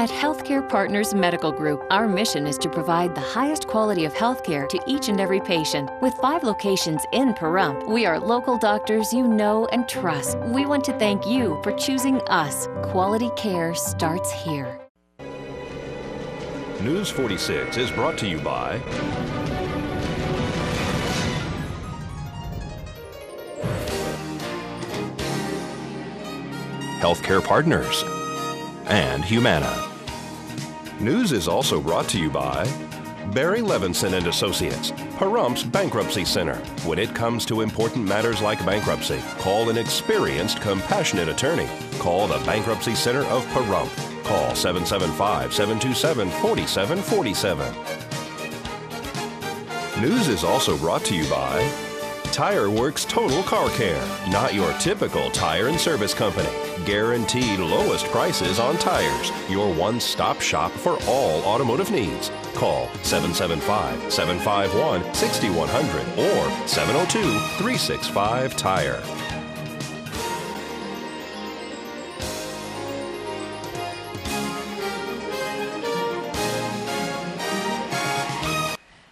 At Healthcare Partners Medical Group, our mission is to provide the highest quality of healthcare to each and every patient. With 5 locations in Pahrump, we are local doctors you know and trust. We want to thank you for choosing us. Quality care starts here. News 46 is brought to you by Healthcare Partners and Humana. News is also brought to you by Barry Levinson and Associates, Pahrump's Bankruptcy Center. When it comes to important matters like bankruptcy, call an experienced, compassionate attorney. Call the Bankruptcy Center of Pahrump. Call 775-727-4747. News is also brought to you by Tire Works Total Car Care. Not your typical tire and service company. Guaranteed lowest prices on tires. Your one-stop shop for all automotive needs. Call 775-751-6100 or 702-365-TIRE.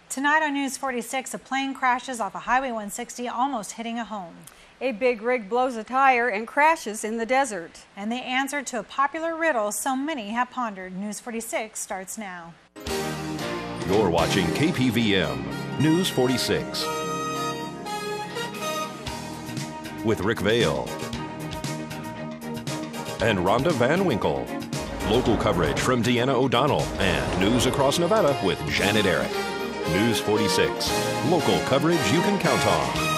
Tonight on News 46, a plane crashes off of Highway 160, almost hitting a home. A big rig blows a tire and crashes in the desert. And the answer to a popular riddle so many have pondered. News 46 starts now. You're watching KPVM News 46 with Rick Vale and Rhonda Van Winkle. Local coverage from Deanna O'Donnell and news across Nevada with Janet Eric. News 46, local coverage you can count on.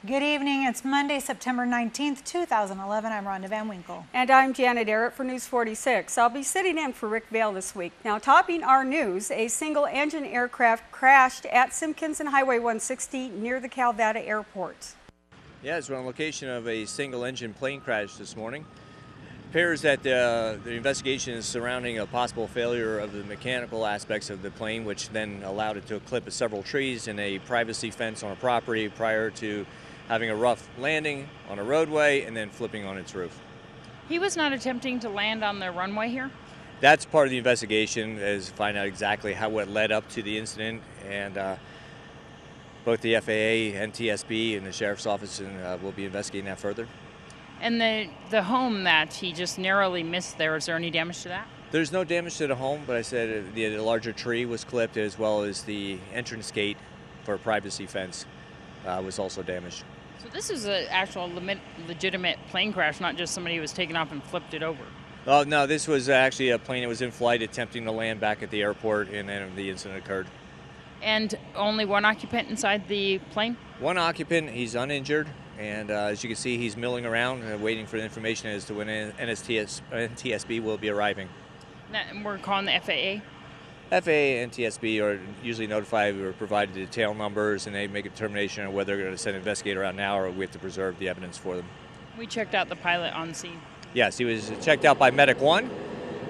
Good evening. It's Monday, September 19th, 2011. I'm Rhonda Van Winkle. And I'm Janet Eric for News 46. I'll be sitting in for Rick Vale this week. Now, topping our news, a single-engine aircraft crashed at Simkins and Highway 160 near the Calvada airport. Yes, we're on location of a single-engine plane crash this morning. It appears that the investigation is surrounding a possible failure of the mechanical aspects of the plane, which then allowed it to clip several trees and a privacy fence on a property prior to having a rough landing on a roadway and then flipping on its roof. He was not attempting to land on the runway here? That's part of the investigation, is to find out exactly what led up to the incident, and both the FAA, NTSB, and the Sheriff's Office will be investigating that further. And the home that he just narrowly missed there, is there any damage to that? There's no damage to the home, but I said the larger tree was clipped, as well as the entrance gate for a privacy fence was also damaged. So this is an actual legitimate plane crash, not just somebody who was taken off and flipped it over. Oh, no, this was actually a plane that was in flight attempting to land back at the airport, and then the incident occurred. And only one occupant inside the plane? One occupant, he's uninjured, and as you can see, he's milling around waiting for the information as to when NTSB will be arriving. And we're calling the FAA? FAA and NTSB are usually notified or provided the tail numbers, and they make a determination on whether they're going to send an investigator out now or we have to preserve the evidence for them. We checked out the pilot on scene. Yes, he was checked out by Medic 1,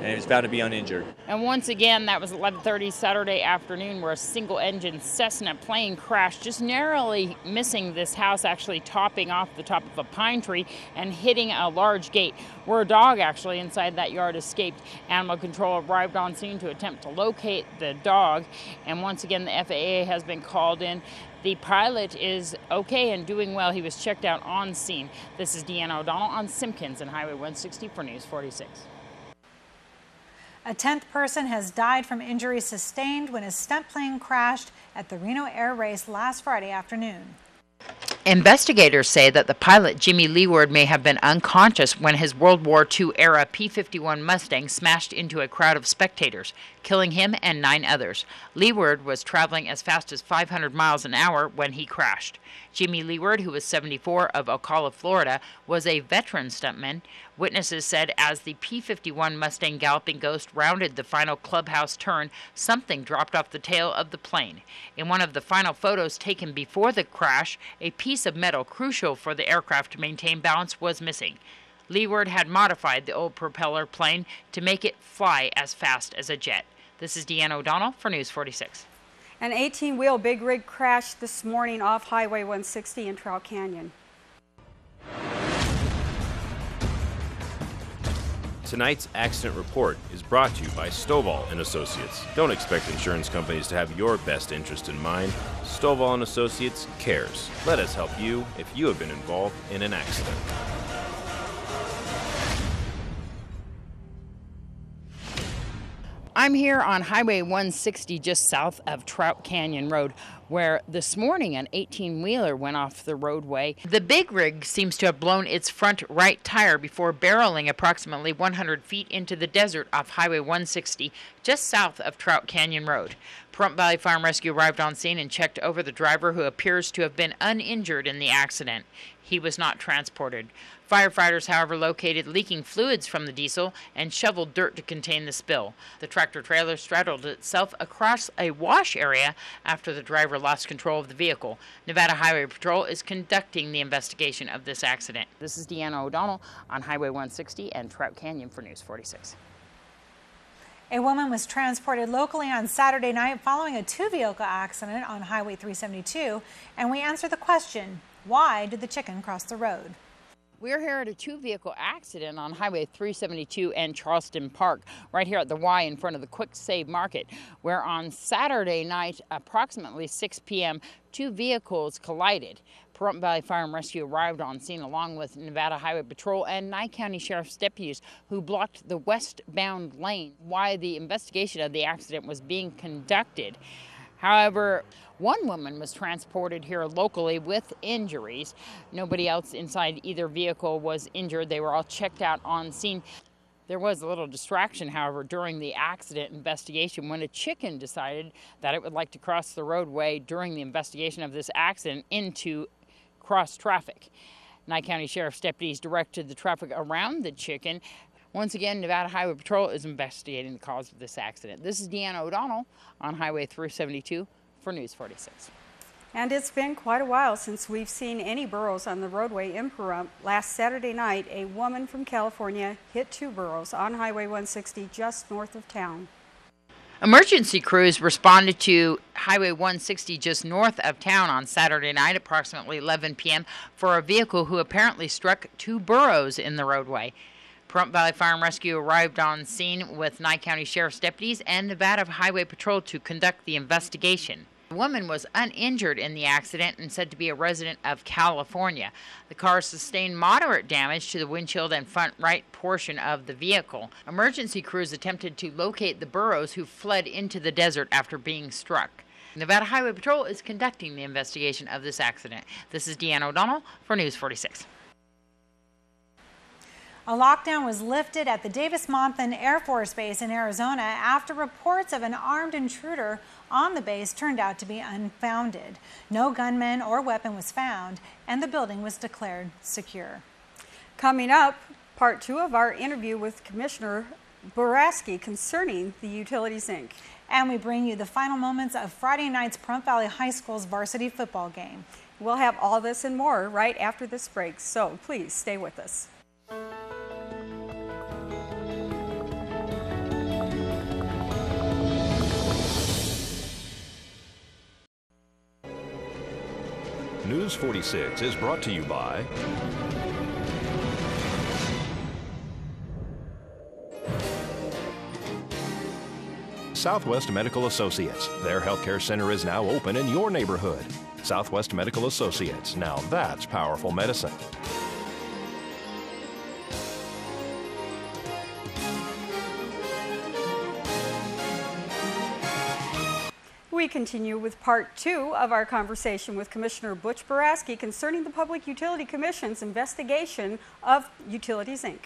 and he was found to be uninjured. And once again, that was 11:30 Saturday afternoon, where a single-engine Cessna plane crashed, just narrowly missing this house, actually topping off the top of a pine tree and hitting a large gate, where a dog actually inside that yard escaped. Animal control arrived on scene to attempt to locate the dog, and once again, the FAA has been called in. The pilot is okay and doing well. He was checked out on scene. This is Deanna O'Donnell on Simkins and Highway 160 for News 46. A 10th person has died from injuries sustained when his stunt plane crashed at the Reno Air Race last Friday afternoon. Investigators say that the pilot, Jimmy Leeward, may have been unconscious when his World War II-era P-51 Mustang smashed into a crowd of spectators, killing him and 9 others. Leeward was traveling as fast as 500 miles an hour when he crashed. Jimmy Leeward, who was 74, of Ocala, Florida, was a veteran stuntman. Witnesses said as the P-51 Mustang Galloping Ghost rounded the final clubhouse turn, something dropped off the tail of the plane. In one of the final photos taken before the crash, a piece of metal crucial for the aircraft to maintain balance was missing. Leeward had modified the old propeller plane to make it fly as fast as a jet. This is Deanna O'Donnell for News 46. An 18-wheel big rig crashed this morning off Highway 160 in Trout Canyon. Tonight's accident report is brought to you by Stovall and Associates. Don't expect insurance companies to have your best interest in mind. Stovall and Associates cares. Let us help you if you have been involved in an accident. I'm here on Highway 160 just south of Trout Canyon Road, where this morning an 18-wheeler went off the roadway. The big rig seems to have blown its front right tire before barreling approximately 100 feet into the desert off Highway 160 just south of Trout Canyon Road. Pahrump Valley Fire and Rescue arrived on scene and checked over the driver, who appears to have been uninjured in the accident. He was not transported. Firefighters, however, located leaking fluids from the diesel and shoveled dirt to contain the spill. The tractor-trailer straddled itself across a wash area after the driver lost control of the vehicle. Nevada Highway Patrol is conducting the investigation of this accident. This is Deanna O'Donnell on Highway 160 and Trout Canyon for News 46. A woman was transported locally on Saturday night following a two-vehicle accident on Highway 372, and we answer the question, why did the chicken cross the road? We're here at a two-vehicle accident on Highway 372 and Charleston Park, right here at the Y in front of the Quick Save Market, where on Saturday night, approximately 6 p.m., two vehicles collided. Pahrump Valley Fire and Rescue arrived on scene along with Nevada Highway Patrol and Nye County Sheriff's deputies who blocked the westbound lane while the investigation of the accident was being conducted. However, one woman was transported here locally with injuries. Nobody else inside either vehicle was injured. They were all checked out on scene. There was a little distraction, however, during the accident investigation when a chicken decided that it would like to cross the roadway during the investigation of this accident into cross traffic. Nye County Sheriff's deputies directed the traffic around the chicken. Once again, Nevada Highway Patrol is investigating the cause of this accident. This is Deanna O'Donnell on Highway 372 for News 46. And it's been quite a while since we've seen any burros on the roadway in Pahrump. Last Saturday night, a woman from California hit two burros on Highway 160 just north of town. Emergency crews responded to Highway 160 just north of town on Saturday night, approximately 11 p.m., for a vehicle who apparently struck two burros in the roadway. Pahrump Valley Fire and Rescue arrived on scene with Nye County Sheriff's deputies and Nevada Highway Patrol to conduct the investigation. The woman was uninjured in the accident and said to be a resident of California. The car sustained moderate damage to the windshield and front right portion of the vehicle. Emergency crews attempted to locate the burros who fled into the desert after being struck. Nevada Highway Patrol is conducting the investigation of this accident. This is Deanna O'Donnell for News 46. A lockdown was lifted at the Davis-Monthan Air Force Base in Arizona after reports of an armed intruder on the base turned out to be unfounded. No gunman or weapon was found, and the building was declared secure. Coming up, part two of our interview with Commissioner Boraski concerning the Utilities, Inc. And we bring you the final moments of Friday night's Pahrump Valley High School's varsity football game. We'll have all this and more right after this break, so please stay with us. News 46 is brought to you by Southwest Medical Associates. Their healthcare center is now open in your neighborhood. Southwest Medical Associates. Now that's powerful medicine. We continue with part two of our conversation with Commissioner Butch Boraski concerning the Public Utility Commission's investigation of Utilities, Inc.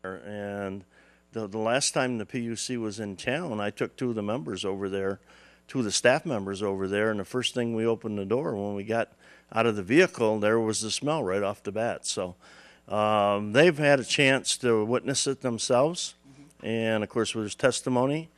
And the last time the PUC was in town, I took two of the members over there, two of the staff members over there, and the first thing we opened the door when we got out of the vehicle, there was the smell right off the bat. So they've had a chance to witness it themselves, and of course there's testimony.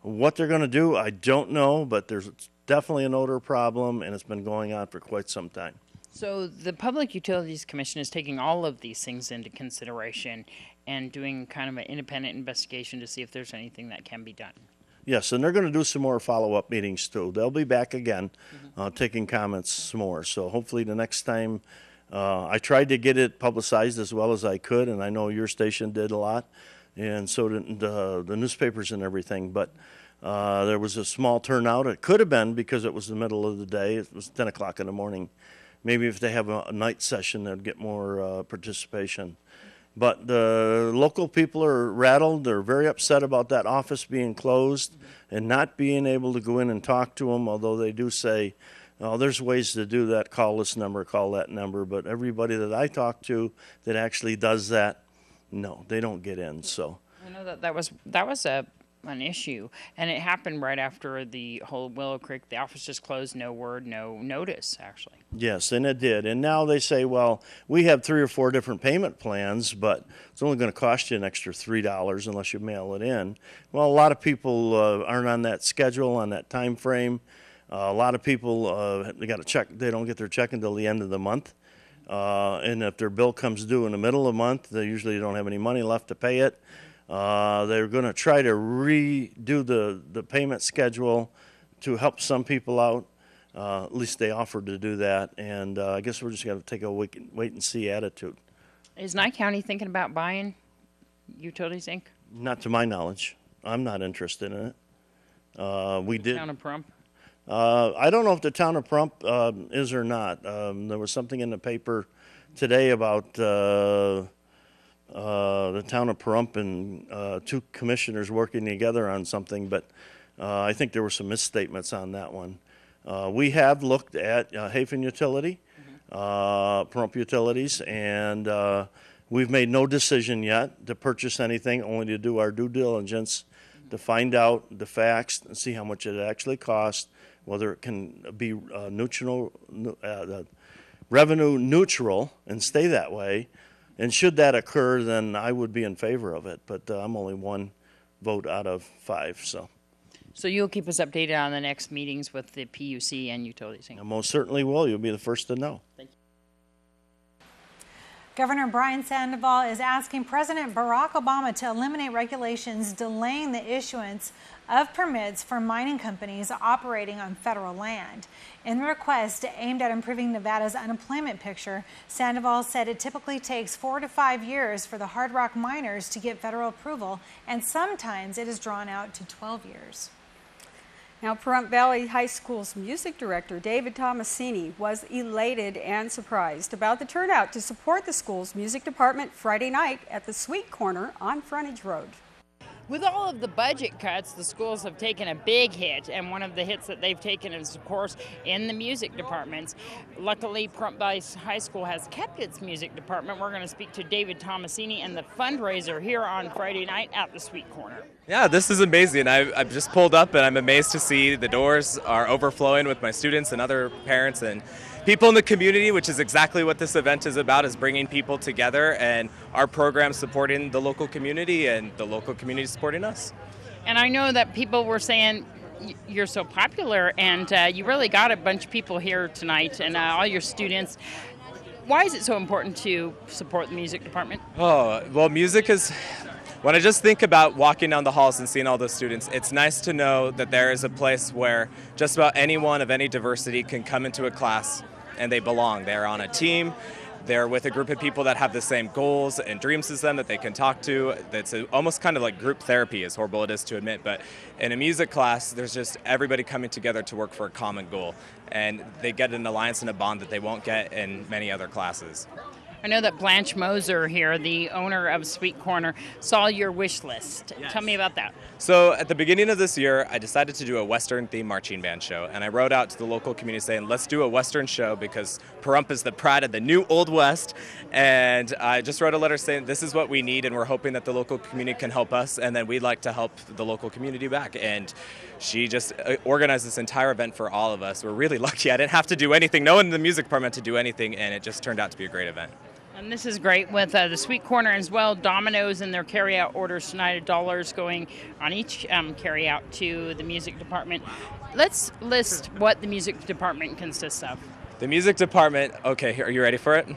What they're going to do, I don't know, but there's definitely an odor problem, and it's been going on for quite some time. So the Public Utilities Commission is taking all of these things into consideration and doing kind of an independent investigation to see if there's anything that can be done. Yes, and they're going to do some more follow-up meetings too. They'll be back again, taking comments some more. So hopefully the next time, I tried to get it publicized as well as I could, and I know your station did a lot, and so did the newspapers and everything. But there was a small turnout. It could have been because it was the middle of the day. It was 10 o'clock in the morning. Maybe if they have a night session, they'd get more participation. But the local people are rattled. They're very upset about that office being closed and not being able to go in and talk to them, although they do say, oh, there's ways to do that. Call this number, call that number. But everybody that I talk to that actually does that, no, they don't get in. So I know that was an issue, and it happened right after the whole Willow Creek. The office just closed, no word, no notice, actually. yes, and it did. And now they say, well, we have 3 or 4 different payment plans, but it's only going to cost you an extra $3 unless you mail it in. Well, a lot of people aren't on that schedule, on that time frame. A lot of people, they got a check. They don't get their check until the end of the month. And if their bill comes due in the middle of the month, they usually don't have any money left to pay it. They're going to try to redo the payment schedule to help some people out. At least they offered to do that. And I guess we're just going to take a wait and see attitude. Is Nye County thinking about buying Utilities Inc.? Not to my knowledge. I'm not interested in it. We did. Town of Pahrump? I don't know if the town of Pahrump is or not. There was something in the paper today about the town of Pahrump and 2 commissioners working together on something, but I think there were some misstatements on that one. We have looked at Hafen Utility, Pahrump Utilities, and we've made no decision yet to purchase anything, only to do our due diligence to find out the facts and see how much it actually costs, whether it can be revenue neutral and stay that way. And should that occur, then I would be in favor of it. But I'm only 1 vote out of 5. So you'll keep us updated on the next meetings with the PUC and Utilities Inc. I most certainly will. You'll be the first to know. Thank you. Governor Brian Sandoval is asking President Barack Obama to eliminate regulations delaying the issuance of permits for mining companies operating on federal land. In the request aimed at improving Nevada's unemployment picture, Sandoval said it typically takes 4 to 5 years for the hard rock miners to get federal approval, and sometimes it is drawn out to 12 years. Now, Pahrump Valley High School's music director, David Tomasini, was elated and surprised about the turnout to support the school's music department Friday night at the Sweet Corner on Frontage Road. With all of the budget cuts, the schools have taken a big hit, and one of the hits that they've taken is, of course, in the music departments. Luckily, Pahrump Valley High School has kept its music department. We're going to speak to David Tomasini and the fundraiser here on Friday night at the Sweet Corner. Yeah, this is amazing. I've just pulled up, and I'm amazed to see the doors are overflowing with my students and other parents and people in the community, which is exactly what this event is about, is bringing people together, and our program supporting the local community and the local community supporting us. And I know that people were saying you're so popular, and you really got a bunch of people here tonight, and all your students. Why is it so important to support the music department? Oh, well, music is... When I just think about walking down the halls and seeing all those students, it's nice to know that there is a place where just about anyone of any diversity can come into a class and they belong. They're on a team. They're with a group of people that have the same goals and dreams as them that they can talk to. That's almost kind of like group therapy, as horrible it is to admit. But in a music class, there's just everybody coming together to work for a common goal. And they get an alliance and a bond that they won't get in many other classes. I know that Blanche Moser here, the owner of Sweet Corner, saw your wish list. Yes. Tell me about that. So at the beginning of this year, I decided to do a Western-themed marching band show, and I wrote out to the local community saying, let's do a Western show because Pahrump is the pride of the new Old West, and I just wrote a letter saying this is what we need, and we're hoping that the local community can help us, and then we'd like to help the local community back. And she just organized this entire event for all of us. We're really lucky. I didn't have to do anything, no one in the music department to do anything, and it just turned out to be a great event. And this is great with the Sweet Corner as well. Domino's and their carry-out orders tonight, $1 going on each carry-out to the music department. Let's list what the music department consists of. The music department, okay, are you ready for it?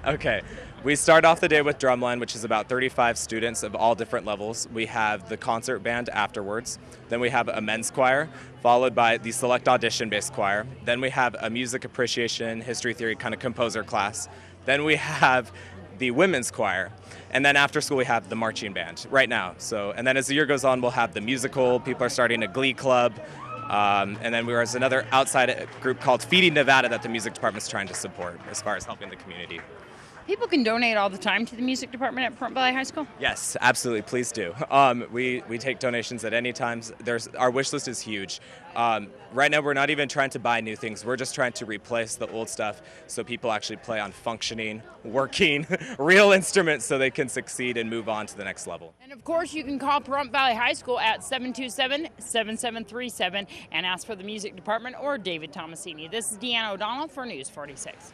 Okay. We start off the day with drumline, which is about 35 students of all different levels. We have the concert band afterwards. Then we have a men's choir, followed by the select audition-based choir. Then we have a music appreciation, history theory kind of composer class. Then we have the women's choir. And then after school, we have the marching band right now. And then as the year goes on, we'll have the musical. People are starting a glee club. And then there's another outside group called Feeding Nevada that the music department is trying to support as far as helping the community. People can donate all the time to the music department at Pahrump Valley High School? Yes, absolutely. Please do. We take donations at any time. Our wish list is huge. Right now, we're not even trying to buy new things. We're just trying to replace the old stuff so people actually play on functioning, working, real instruments so they can succeed and move on to the next level. And of course, you can call Pahrump Valley High School at 727-7737 and ask for the music department or David Tomasini. This is Deanna O'Donnell for News 46.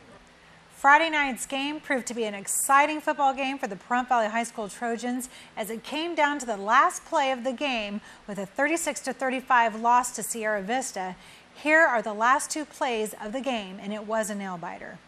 Friday night's game proved to be an exciting football game for the Pahrump Valley High School Trojans as it came down to the last play of the game with a 36-35 loss to Sierra Vista. Here are the last two plays of the game, and it was a nail-biter.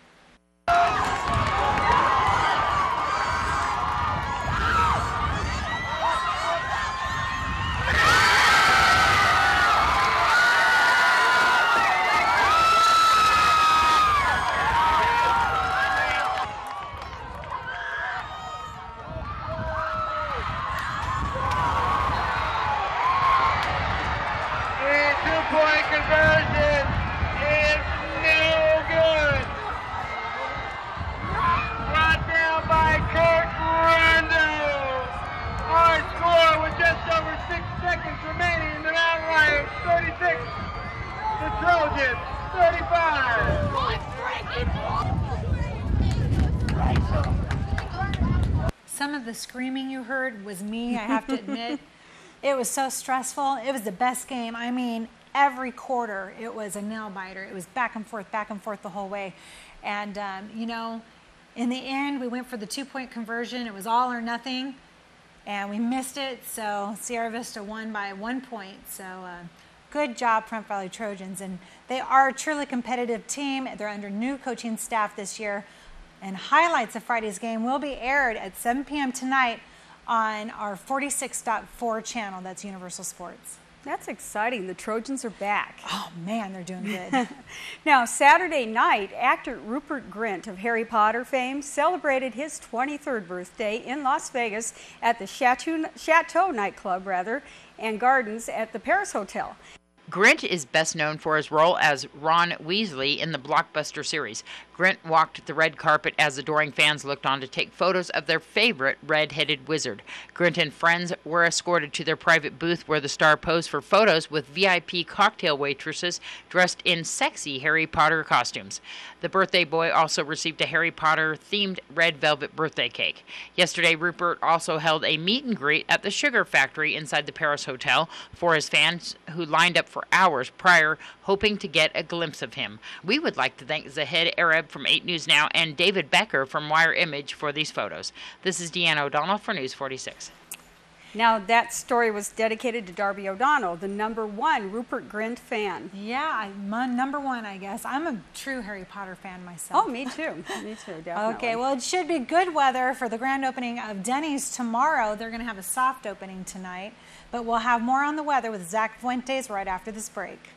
2-point conversion is no good. Brought down by Crash Reno. Our score with just over 6 seconds remaining in the round line, 36. The Trojans, 35. Some of the screaming you heard was me, I have to admit. It was so stressful. It was the best game. I mean, every quarter it was a nail-biter. It was back and forth the whole way. And, you know, in the end, we went for the 2-point conversion. It was all or nothing, and we missed it. So Sierra Vista won by 1 point. So good job, Pahrump Valley Trojans. And they are a truly competitive team. They're under new coaching staff this year. And highlights of Friday's game will be aired at 7 p.m. tonight on our 46.4 channel. That's Universal Sports. That's exciting. The Trojans are back. Oh, man, they're doing good. Now, Saturday night, actor Rupert Grint of Harry Potter fame celebrated his 23rd birthday in Las Vegas at the Chateau nightclub, and gardens at the Paris Hotel. Grint is best known for his role as Ron Weasley in the blockbuster series. Grint walked the red carpet as adoring fans looked on to take photos of their favorite red-headed wizard. Grint and friends were escorted to their private booth where the star posed for photos with VIP cocktail waitresses dressed in sexy Harry Potter costumes. The birthday boy also received a Harry Potter-themed red velvet birthday cake. Yesterday, Rupert also held a meet and greet at the Sugar Factory inside the Paris Hotel for his fans who lined up for hours prior, hoping to get a glimpse of him. We would like to thank Zahed Arab from 8 News Now and David Becker from Wire Image for these photos. This is Deanna O'Donnell for News 46. Now, that story was dedicated to Darby O'Donnell, the #1 Rupert Grint fan. Yeah, I'm #1, I guess. I'm a true Harry Potter fan myself. Oh, me too. Me too, definitely. Okay, well, it should be good weather for the grand opening of Denny's tomorrow. They're going to have a soft opening tonight, but we'll have more on the weather with Zach Fuentes right after this break.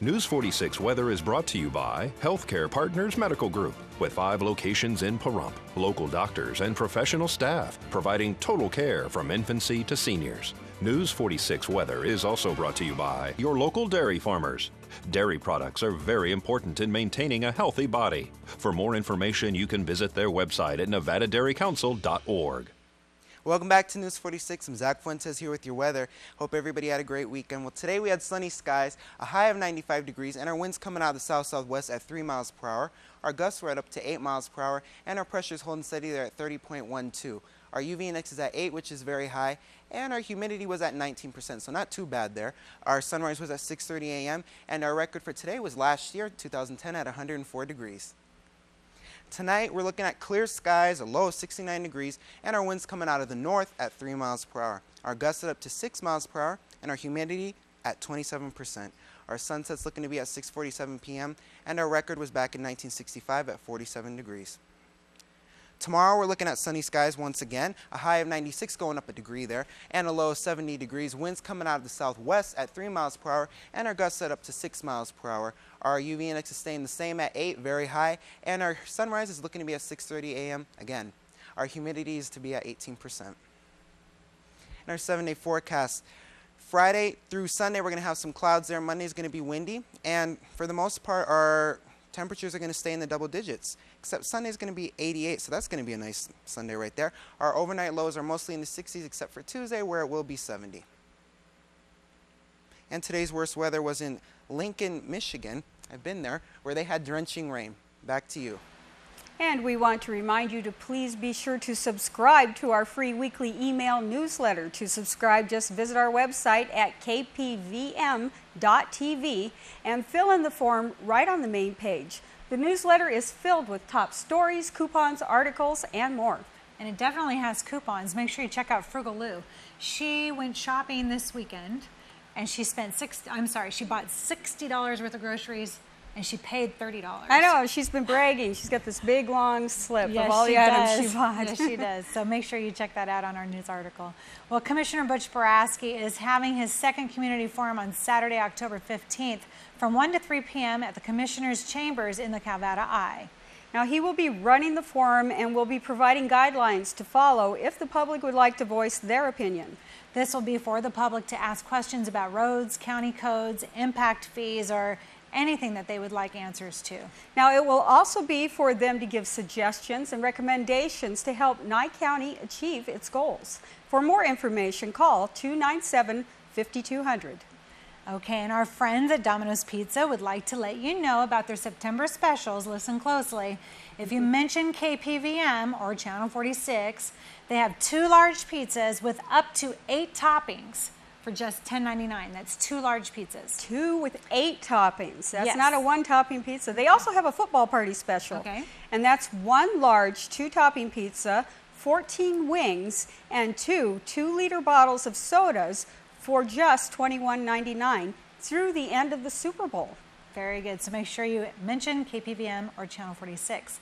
News 46 weather is brought to you by Healthcare Partners Medical Group, with 5 locations in Pahrump. Local doctors and professional staff providing total care from infancy to seniors. News 46 weather is also brought to you by your local dairy farmers. Dairy products are very important in maintaining a healthy body. For more information, you can visit their website at nevadadairycouncil.org. Welcome back to News 46. I'm Zach Fuentes here with your weather. Hope everybody had a great weekend. Well, today we had sunny skies, a high of 95 degrees, and our winds coming out of the south-southwest at 3 miles per hour. Our gusts were at up to 8 miles per hour, and our pressure is holding steady there at 30.12. Our UV index is at 8, which is very high, and our humidity was at 19%, so not too bad there. Our sunrise was at 6:30 a.m., and our record for today was last year, 2010, at 104 degrees. Tonight, we're looking at clear skies, a low of 69 degrees, and our winds coming out of the north at 3 miles per hour. Our gusts up to 6 miles per hour, and our humidity at 27%. Our sunset's looking to be at 6:47 p.m., and our record was back in 1965 at 47 degrees. Tomorrow, we're looking at sunny skies once again, a high of 96 going up a degree there, and a low of 70 degrees. Winds coming out of the southwest at 3 miles per hour, and our gusts set up to 6 miles per hour. Our UV index is staying the same at 8, very high, and our sunrise is looking to be at 6:30 a.m. again. Our humidity is to be at 18%. And our 7-day forecast. Friday through Sunday, we're going to have some clouds there. Monday is going to be windy, and for the most part, our temperatures are going to stay in the double digits, except Sunday is going to be 88, so that's going to be a nice Sunday right there. Our overnight lows are mostly in the 60s, except for Tuesday, where it will be 70. And today's worst weather was in Lincoln, Michigan. I've been there, where they had drenching rain. Back to you. And we want to remind you to please be sure to subscribe to our free weekly email newsletter. To subscribe, just visit our website at KPVM.TV and fill in the form right on the main page. The newsletter is filled with top stories, coupons, articles, and more. And it definitely has coupons. Make sure you check out Frugal Lou. She went shopping this weekend, and she spent she bought $60 worth of groceries, and she paid $30. I know, she's been bragging. She's got this big long slip of all the items she bought. Yes, she does. So make sure you check that out on our news article. Well, Commissioner Butch Boraski is having his second community forum on Saturday, October 15th from 1 to 3 p.m. at the Commissioner's Chambers in the Calvada I. Now, he will be running the forum and will be providing guidelines to follow if the public would like to voice their opinion. This will be for the public to ask questions about roads, county codes, impact fees, or anything that they would like answers to. Now, it will also be for them to give suggestions and recommendations to help Nye County achieve its goals. For more information, call 297-5200. Okay, and our friends at Domino's Pizza would like to let you know about their September specials. Listen closely. If you mention KPVM or Channel 46, they have 2 large pizzas with up to 8 toppings for just $10.99. That's 2 large pizzas. 2 with 8 toppings. That's yes. not a 1-topping pizza. They also have a football party special. Okay. And that's 1 large 2-topping pizza, 14 wings, and 2 2-liter bottles of sodas for just $21.99 through the end of the Super Bowl. Very good. So make sure you mention KPVM or Channel 46.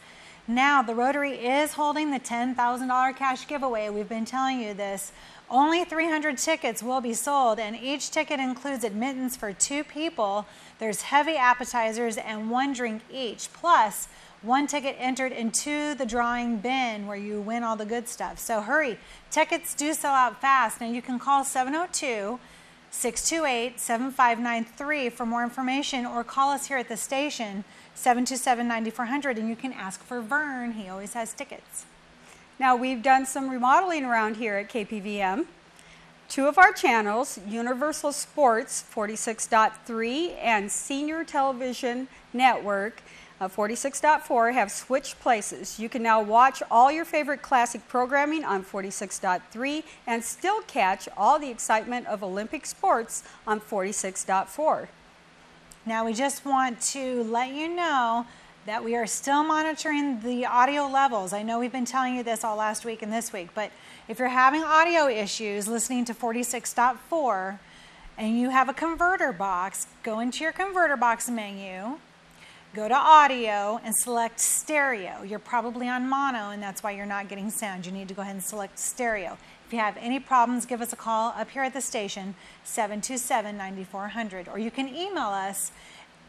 Now, the Rotary is holding the $10,000 cash giveaway. We've been telling you this. Only 300 tickets will be sold, and each ticket includes admittance for 2 people. There's heavy appetizers and 1 drink each, plus 1 ticket entered into the drawing bin where you win all the good stuff. So hurry. Tickets do sell out fast. Now, you can call 702-628-7593 for more information, or call us here at the station, 727-9400, and you can ask for Vern. He always has tickets. Now, we've done some remodeling around here at KPVM. 2 of our channels, Universal Sports 46.3 and Senior Television Network 46.4, have switched places. You can now watch all your favorite classic programming on 46.3 and still catch all the excitement of Olympic sports on 46.4. Now, we just want to let you know that we are still monitoring the audio levels. I know we've been telling you this all last week and this week, but if you're having audio issues listening to 46.4 and you have a converter box, go into your converter box menu, go to audio and select stereo. You're probably on mono, and that's why you're not getting sound. You need to go ahead and select stereo. If you have any problems, give us a call up here at the station, 727-9400, or you can email us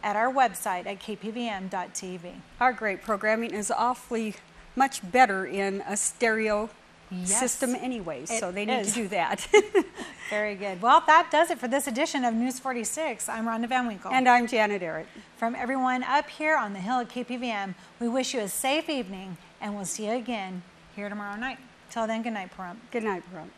at our website at kpvm.tv. Our great programming is awfully much better in a stereo system anyway, so they need to do that. Very good. Well, that does it for this edition of News 46. I'm Rhonda Van Winkle. And I'm Janet Arrett. From everyone up here on the hill at KPVM, we wish you a safe evening, and we'll see you again here tomorrow night. Till then, good night, Pahrump. Good night, Pahrump.